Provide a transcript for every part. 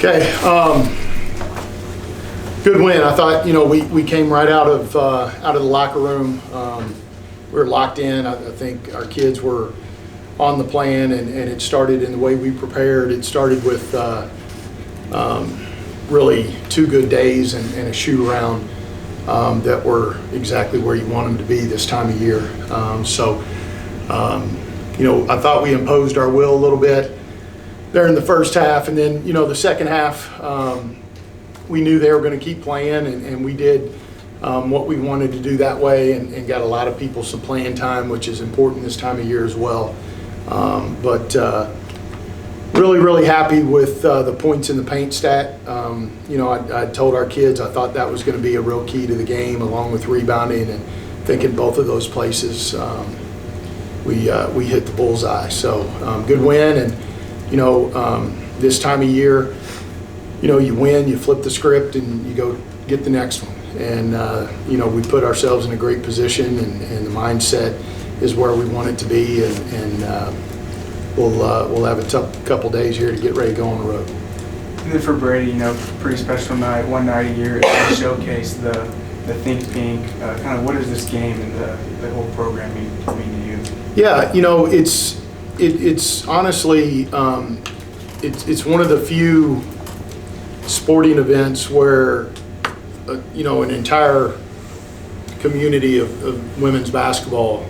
Okay, good win. I thought, we came right out of the locker room. We were locked in. I think our kids were on the plan, and it started in the way we prepared. It started with really 2 good days and a shoot around that were exactly where you want them to be this time of year. I thought we imposed our will a little bit there in the first half, and then the second half we knew they were going to keep playing, and we did what we wanted to do that way, and got a lot of people some playing time, which is important this time of year as well. Really happy with the points in the paint stat. I told our kids I thought that was going to be a real key to the game, along with rebounding, and thinking both of those places we hit the bullseye. So good win, and this time of year, you win, you flip the script, and you go get the next one. And we put ourselves in a great position, and the mindset is where we want it to be, and we'll have a tough couple days here to get ready to go on the road. And then for Brady, pretty special night, one night a year to showcase the Think Pink. Kind of what does this game and the whole program mean to you? Yeah, it's honestly it's one of the few sporting events where an entire community of women's basketball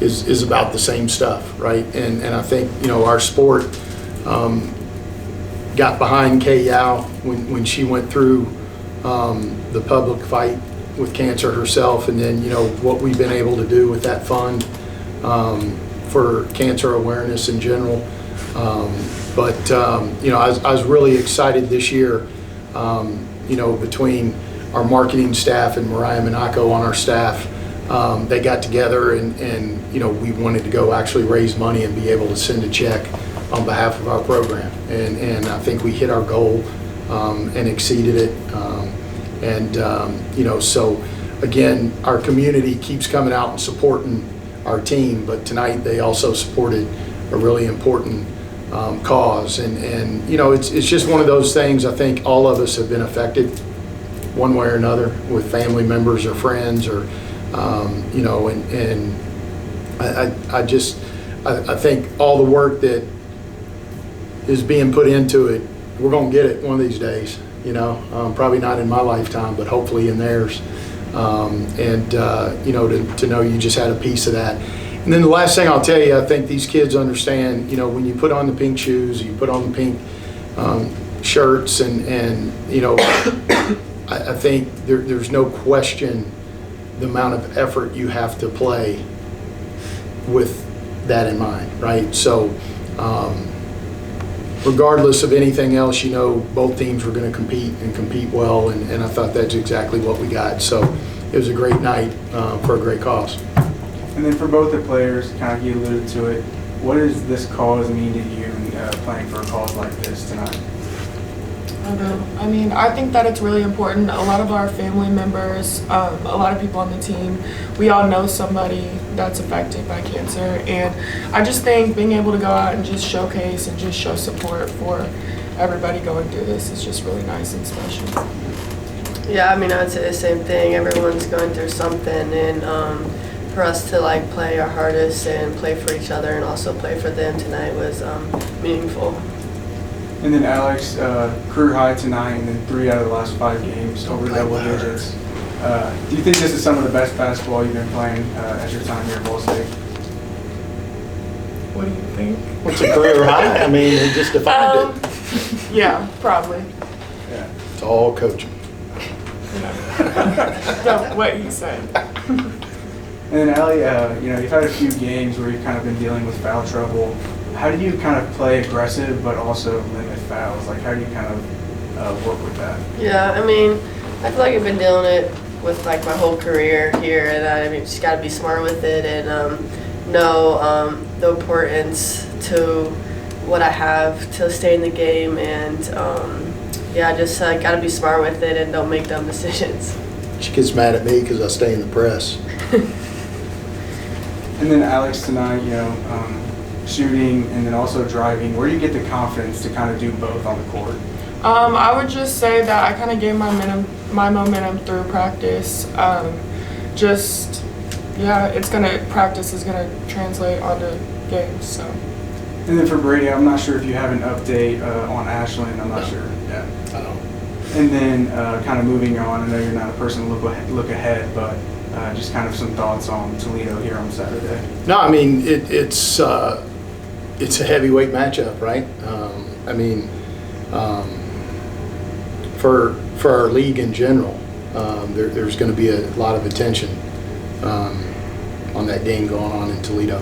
is about the same stuff, right? And I think our sport got behind Kay Yow when she went through the public fight with cancer herself, and then what we've been able to do with that fund for cancer awareness in general. I was really excited this year. Between our marketing staff and Mariah Monaco on our staff, they got together and we wanted to go actually raise money and be able to send a check on behalf of our program. And I think we hit our goal and exceeded it. So again, our community keeps coming out and supporting our team, but tonight they also supported a really important cause. And it's just one of those things. I think all of us have been affected one way or another with family members or friends, or I think all the work that is being put into it, we're going to get it one of these days. Probably not in my lifetime, but hopefully in theirs. To know you just had a piece of that. And then the last thing I'll tell you, I think these kids understand, when you put on the pink shoes, you put on the pink shirts, and I think there's no question the amount of effort you have to play with that in mind, right? So regardless of anything else, both teams were going to compete well, and I thought that's exactly what we got. So it was a great night for a great cause. And then for both the players, kind of you alluded to it, what does this cause mean to you playing for a cause like this tonight? I think that it's really important. A lot of our family members, a lot of people on the team, we all know somebody that's affected by cancer. And I just think being able to go out and just showcase and just show support for everybody going through this is just really nice and special. Yeah, I would say the same thing. Everyone's going through something, and for us to play our hardest and play for each other and also play for them tonight was meaningful. And then Alex, career high tonight, and then 3 out of the last 5 games over double digits. Do you think this is some of the best basketball you've been playing at your time here at Ball State? What do you think? What's a career high? It just defined it. Yeah, probably. Yeah. It's all coaching. What you said. And then Allie, you've had a few games where you've kind of been dealing with foul trouble. How do you kind of play aggressive but also limit fouls? How do you kind of work with that? Yeah, I feel like I've been dealing it with my whole career here, and just got to be smart with it and know the importance to what I have to stay in the game, and just got to be smart with it and don't make dumb decisions. She gets mad at me because I stay in the press. And then Alex tonight, shooting, and then also driving. Where do you get the confidence to kind of do both on the court? I would just say that I kind of gained my momentum through practice. Practice is gonna translate onto games. So. And then for Brady, I'm not sure if you have an update on Ashland. I'm not sure. Yeah. I don't. And then kind of moving on. I know you're not a person to look ahead, but just kind of some thoughts on Toledo here on Saturday. No, I mean it's a heavyweight matchup, right? For our league in general, there's going to be a lot of attention on that game going on in Toledo.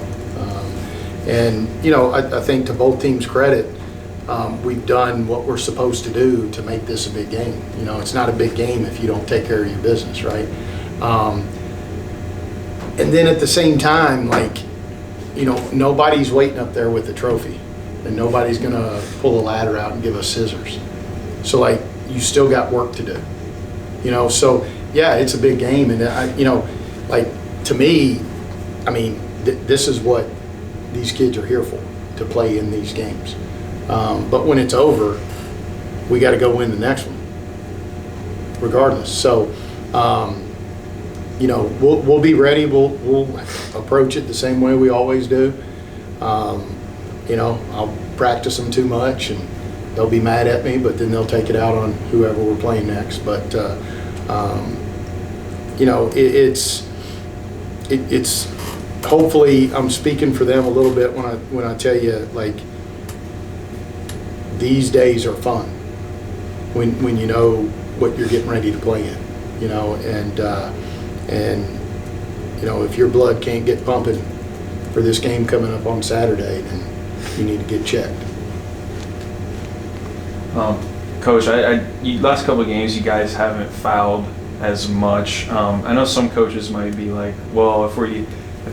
And I think to both teams' credit, we've done what we're supposed to do to make this a big game. It's not a big game if you don't take care of your business, right? And then at the same time, nobody's waiting up there with the trophy, and nobody's going to pull a ladder out and give us scissors. So you still got work to do, so yeah, it's a big game. And to me, this is what these kids are here for, to play in these games. But when it's over, we got to go win the next one regardless. So we'll be ready. We'll approach it the same way we always do. I'll practice them too much and they'll be mad at me, but then they'll take it out on whoever we're playing next. But it's hopefully I'm speaking for them a little bit when I tell you these days are fun when you know what you're getting ready to play in, and if your blood can't get pumping for this game coming up on Saturday, then you need to get checked. Coach, last couple of games you guys haven't fouled as much. I know some coaches might be like, well, if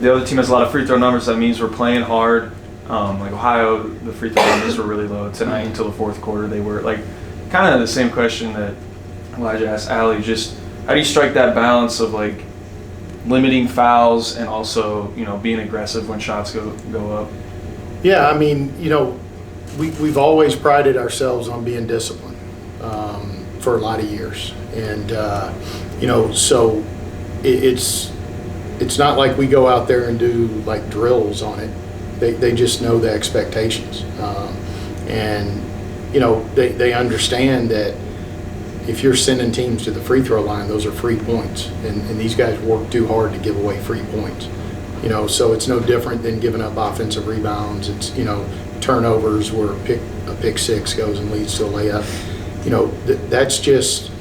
the other team has a lot of free throw numbers, that means we're playing hard. Like Ohio, the free throw numbers were really low tonight until the fourth quarter. They were kind of the same question that Elijah asked Allie. Just how do you strike that balance of limiting fouls and also being aggressive when shots go up? Yeah, we've always prided ourselves on being disciplined for a lot of years, and so it's not like we go out there and do drills on it. They just know the expectations, and they understand that if you're sending teams to the free throw line, those are free points, and these guys work too hard to give away free points. So it's no different than giving up offensive rebounds. It's turnovers where a pick six goes and leads to a layup. That's just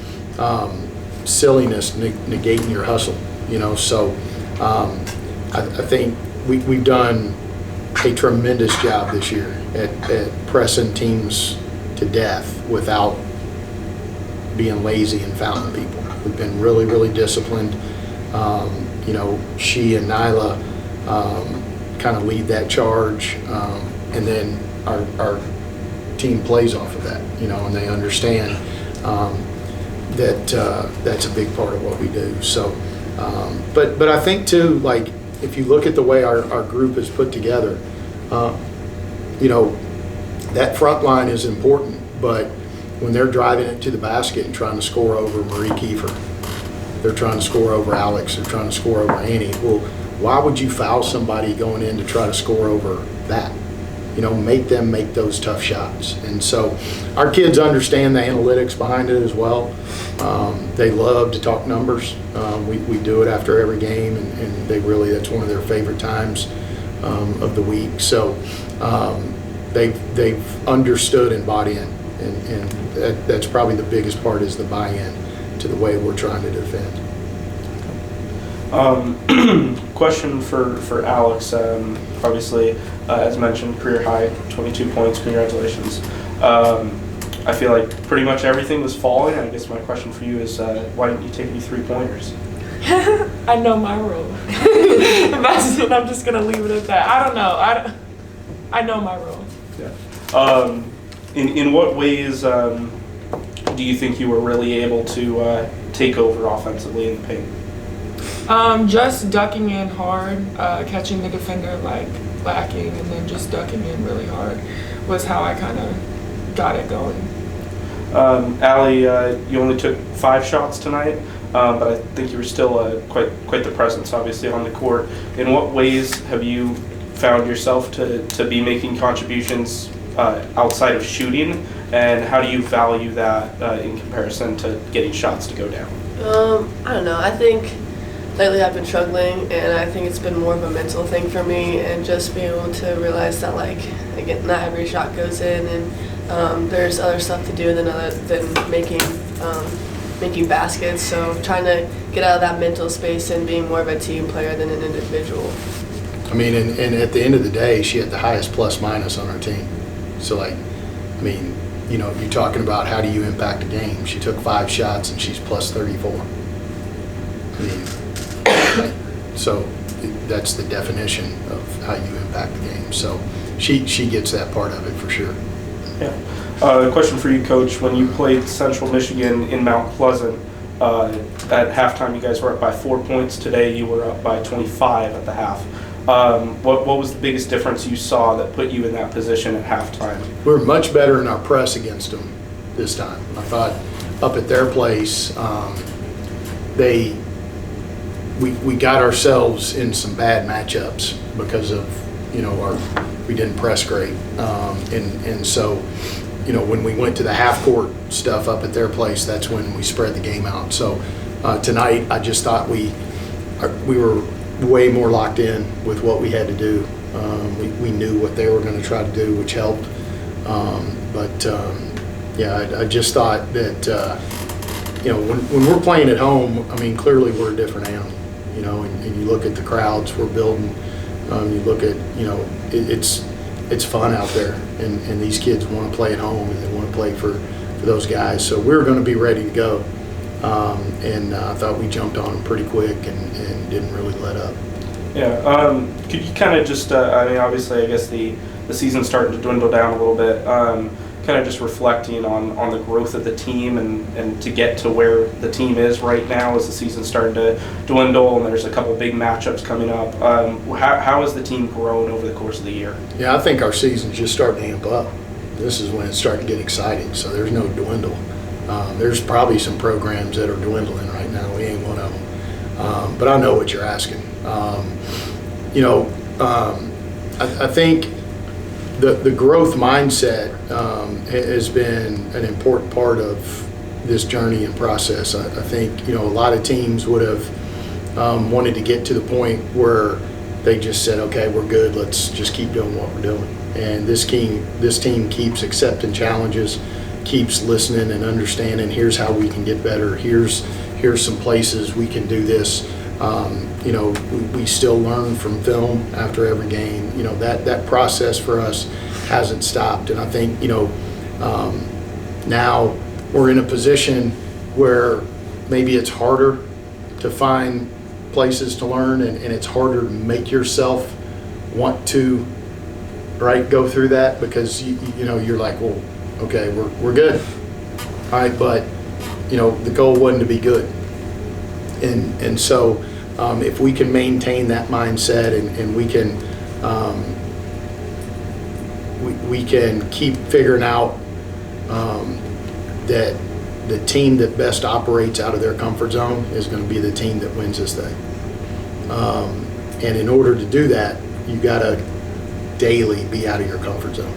silliness negating your hustle. So I think we've done a tremendous job this year at pressing teams to death without being lazy and fouling people. We've been really, really disciplined. She and Nyla kind of lead that charge, and then our team plays off of that, and they understand that that's a big part of what we do. So, but I think too, if you look at the way our group is put together, that front line is important, but when they're driving it to the basket and trying to score over Marie Kiefer, they're trying to score over Alex, they're trying to score over Annie. Well, why would you foul somebody going in to try to score over that? Make them make those tough shots. And so our kids understand the analytics behind it as well. They love to talk numbers. We do it after every game, and that's one of their favorite times of the week. So they've understood and bought in, and that's probably the biggest part, is the buy-in to the way we're trying to defend. Question for Alex. Obviously, as mentioned, career high, 22 points. Congratulations. I feel like pretty much everything was falling. I guess my question for you is, why didn't you take any 3-pointers? I know my role. I'm just gonna leave it at that. I don't know. I know my role. Yeah. In what ways do you think you were really able to take over offensively in the paint? Just ducking in hard, catching the defender lacking, and then just ducking in really hard was how I kind of got it going. Allie, you only took 5 shots tonight, but I think you were still quite the presence, obviously, on the court. In what ways have you found yourself to be making contributions outside of shooting, and how do you value that in comparison to getting shots to go down? I don't know. I think lately I've been struggling, and I think it's been more of a mental thing for me, and just being able to realize that, like, again, not every shot goes in, and there's other stuff to do than making baskets. So trying to get out of that mental space and being more of a team player than an individual. I mean, and at the end of the day, she had the highest plus minus on our team. So, like, I mean, you know, you're talking about how do you impact a game. She took 5 shots and she's plus 34. I mean, so that's the definition of how you impact the game. So she gets that part of it for sure. Yeah. A question for you, Coach. When you played Central Michigan in Mount Pleasant, at halftime you guys were up by 4 points. Today you were up by 25 at the half. What was the biggest difference you saw that put you in that position at halftime? We were much better in our press against them this time. I thought up at their place, we got ourselves in some bad matchups because of, you know, we didn't press great. And so, you know, when we went to the half court stuff up at their place, that's when we spread the game out. So tonight, I just thought we were way more locked in with what we had to do. We knew what they were going to try to do, which helped. Yeah, I just thought that, you know, when we're playing at home, I mean, clearly we're a different animal, you know, and you look at the crowds we're building, you look at, you know, it's fun out there, and these kids want to play at home, and they want to play for those guys. So we're going to be ready to go. I thought we jumped on them pretty quick and didn't really let up. Yeah. Could you kind of just, I mean, obviously, I guess the season's starting to dwindle down a little bit. Kind of just reflecting on the growth of the team and to get to where the team is right now as the season's starting to dwindle and there's a couple big matchups coming up. How has the team grown over the course of the year? Yeah, I think our season's just starting to amp up. This is when it's starting to get exciting, so there's no dwindle. There's probably some programs that are dwindling right now. We ain't one of them. But I know what you're asking. You know, I think the growth mindset has been an important part of this journey and process. I think, you know, a lot of teams would have wanted to get to the point where they just said, okay, we're good, let's just keep doing what we're doing. And this team keeps accepting challenges, keeps listening and understanding, here's how we can get better, here's some places we can do this. You know, we still learn from film after every game. You know, that process for us hasn't stopped. And I think, you know, now we're in a position where maybe it's harder to find places to learn, and it's harder to make yourself want to, right, go through that, because you know, you're like, well, okay, we're good, all right, but you know, the goal wasn't to be good, and so if we can maintain that mindset and we can keep figuring out that the team that best operates out of their comfort zone is going to be the team that wins this thing. And in order to do that, you got to daily be out of your comfort zone.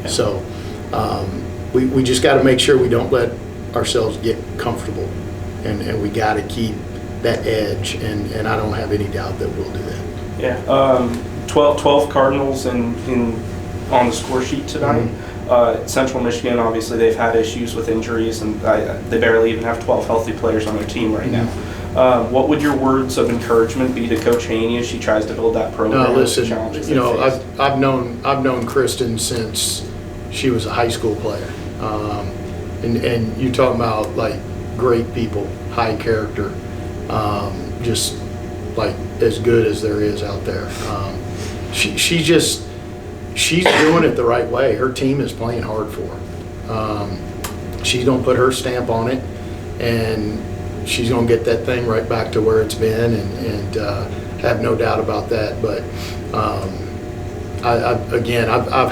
Yeah. So we just got to make sure we don't let ourselves get comfortable, and we got to keep that edge, and I don't have any doubt that we'll do that. Yeah. 12 Cardinals on the score sheet tonight. Mm-hmm. Central Michigan, obviously, they've had issues with injuries, and they barely even have 12 healthy players on their team right now. What would your words of encouragement be to Coach Haney as she tries to build that program? No, listen, you know, I've known Kristen since she was a high school player, and you're talking about like great people, high character, just like as good as there is out there. She's doing it the right way. Her team is playing hard for her. She's gonna put her stamp on it, and she's gonna get that thing right back to where it's been, and have no doubt about that. But I've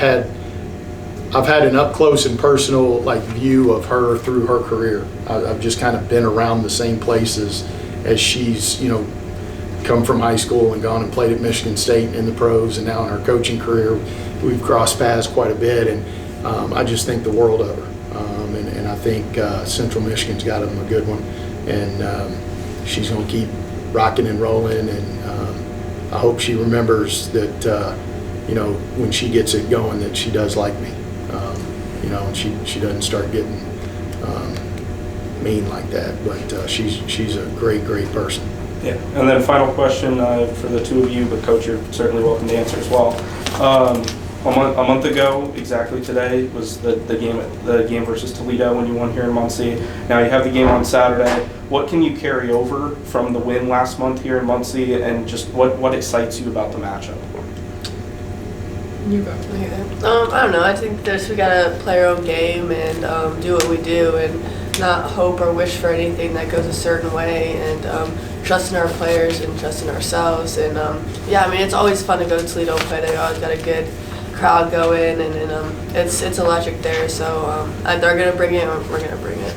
had an up close and personal like view of her through her career. I've just kind of been around the same places as she's, come from high school and gone and played at Michigan State in the pros, and now in her coaching career, we've crossed paths quite a bit, and I just think the world of her. And I think Central Michigan's got them a good one, and she's going to keep rocking and rolling, and I hope she remembers that, when she gets it going, that she does like me, and she doesn't start getting mean like that, but she's a great person. Yeah, and then final question for the two of you, but Coach, you're certainly welcome to answer as well. A month ago, exactly today, was the game versus Toledo when you won here in Muncie. Now you have the game on Saturday. What can you carry over from the win last month here in Muncie, and just what excites you about the matchup? You go. I don't know. I think we gotta play our own game and do what we do, and not hope or wish for anything that goes a certain way, and trust in our players and trust in ourselves. And it's always fun to go to Toledo and play. They always got a good crowd going, and it's electric there. So they're gonna bring it, and we're gonna bring it.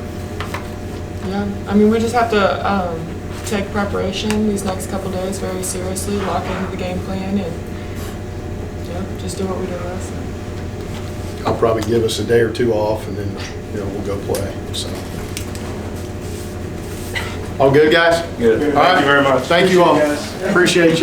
Yeah, we just have to take preparation these next couple days very seriously, lock into the game plan, and just do what we did last time. I'll probably give us a day or two off, and then we'll go play. So, all good, guys. Good. All right. Thank you very much. Thank you all. Appreciate you guys. Appreciate you.